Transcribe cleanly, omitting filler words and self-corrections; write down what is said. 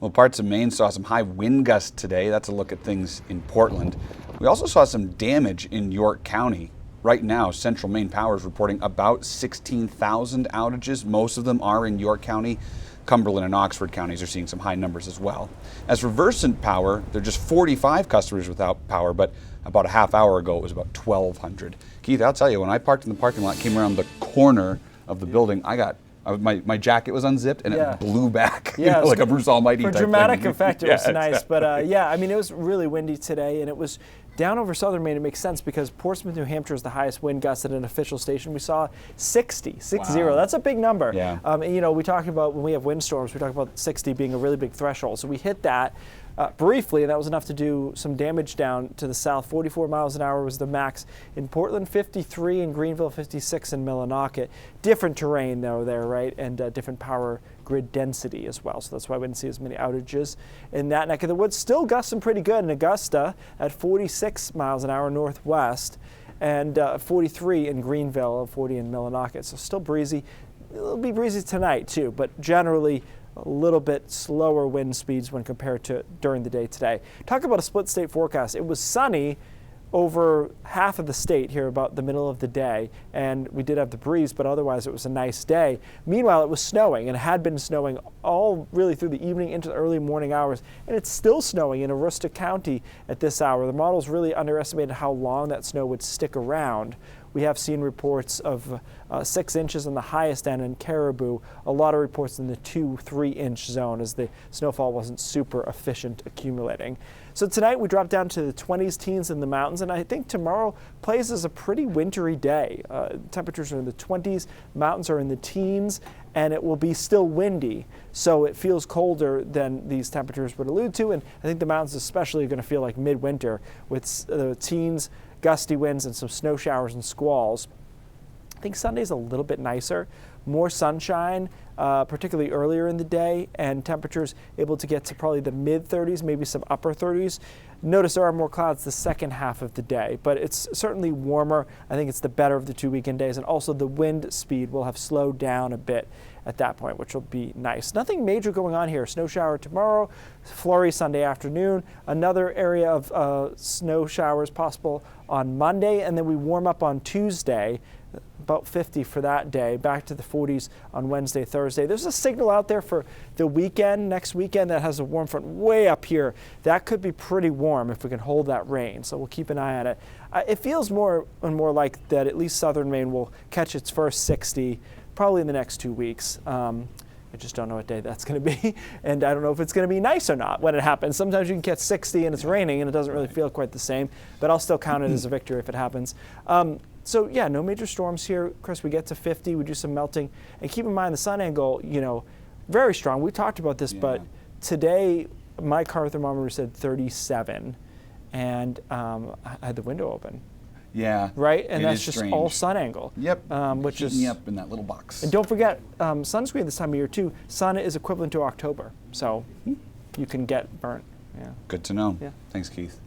Well, parts of Maine saw some high wind gusts today. That's a look at things in Portland. We also saw some damage in York County. Right now, Central Maine Power is reporting about 16,000 outages. Most of them are in York County. Cumberland and Oxford counties are seeing some high numbers as well. As for Versant Power, there are just 45 customers without power, but about a half hour ago it was about 1,200. Keith, I'll tell you, when I parked in the parking lot, came around the corner of the building, my jacket was unzipped and it blew back, like a Bruce Almighty type for dramatic thing. effect, it was nice. But I mean, it was really windy today, and it was down over southern Maine. It makes sense because Portsmouth, New Hampshire is the highest wind gust at an official station. We saw 60. Wow. That's a big number. Yeah. And, we talk about when we have windstorms, we talk about 60 being a really big threshold. So we hit that briefly, and that was enough to do some damage down to the south. 44 miles an hour was the max in Portland, 53 in Greenville, 56 in Millinocket. Different terrain, though, there, right? And different power grid density as well. So that's why we didn't see as many outages in that neck of the woods. Still gusting pretty good in Augusta at 46 miles an hour northwest, and 43 in Greenville, 40 in Millinocket. So still breezy. It'll be breezy tonight, too, but generally a little bit slower wind speeds when compared to during the day today. Talk about a split state forecast. It was sunny over half of the state here about the middle of the day, and we did have the breeze, but otherwise it was a nice day. Meanwhile, it was snowing, and it had been snowing all really through the evening into the early morning hours, and it's still snowing in Aroostook County at this hour. The models really underestimated how long that snow would stick around. We have seen reports of 6 inches on the highest end in Caribou, a lot of reports in the 2-3 inch zone as the snowfall wasn't super efficient accumulating. So tonight we drop down to the 20s, teens in the mountains, and I think tomorrow plays as a pretty wintry day. Temperatures are in the 20s, mountains are in the teens, and it will be still windy. So it feels colder than these temperatures would allude to, and I think the mountains especially are going to feel like midwinter with the teens, gusty winds, and some snow showers and squalls. I think Sunday's a little bit nicer, more sunshine, particularly earlier in the day, and temperatures able to get to probably the mid-30s, maybe some upper 30s. Notice there are more clouds the second half of the day, but it's certainly warmer. I think it's the better of the 2 weekend days, and also the wind speed will have slowed down a bit at that point, which will be nice. Nothing major going on here. Snow shower tomorrow, flurry Sunday afternoon, another area of snow showers possible on Monday, and then we warm up on Tuesday, about 50 for that day, back to the 40s on Wednesday, Thursday. There's a signal out there for the weekend, next weekend, that has a warm front way up here. That could be pretty warm if we can hold that rain, so we'll keep an eye on it. It feels more and more like that at least southern Maine will catch its first 60 probably in the next 2 weeks. I just don't know what day that's going to be, and I don't know if it's going to be nice or not when it happens. Sometimes you can catch 60 and it's raining and it doesn't really feel quite the same, but I'll still count it as a victory if it happens. So yeah, no major storms here. Chris, we get to 50, we do some melting, and keep in mind the sun angle, very strong. We talked about this, but today my car thermometer said 37, and I had the window open. Yeah. Right? And that's just strange. all sun angle. Yep. Which is me up in that little box. And don't forget, sunscreen this time of year too. Sun is equivalent to October, so you can get burnt. Yeah. Good to know. Yeah. Thanks, Keith.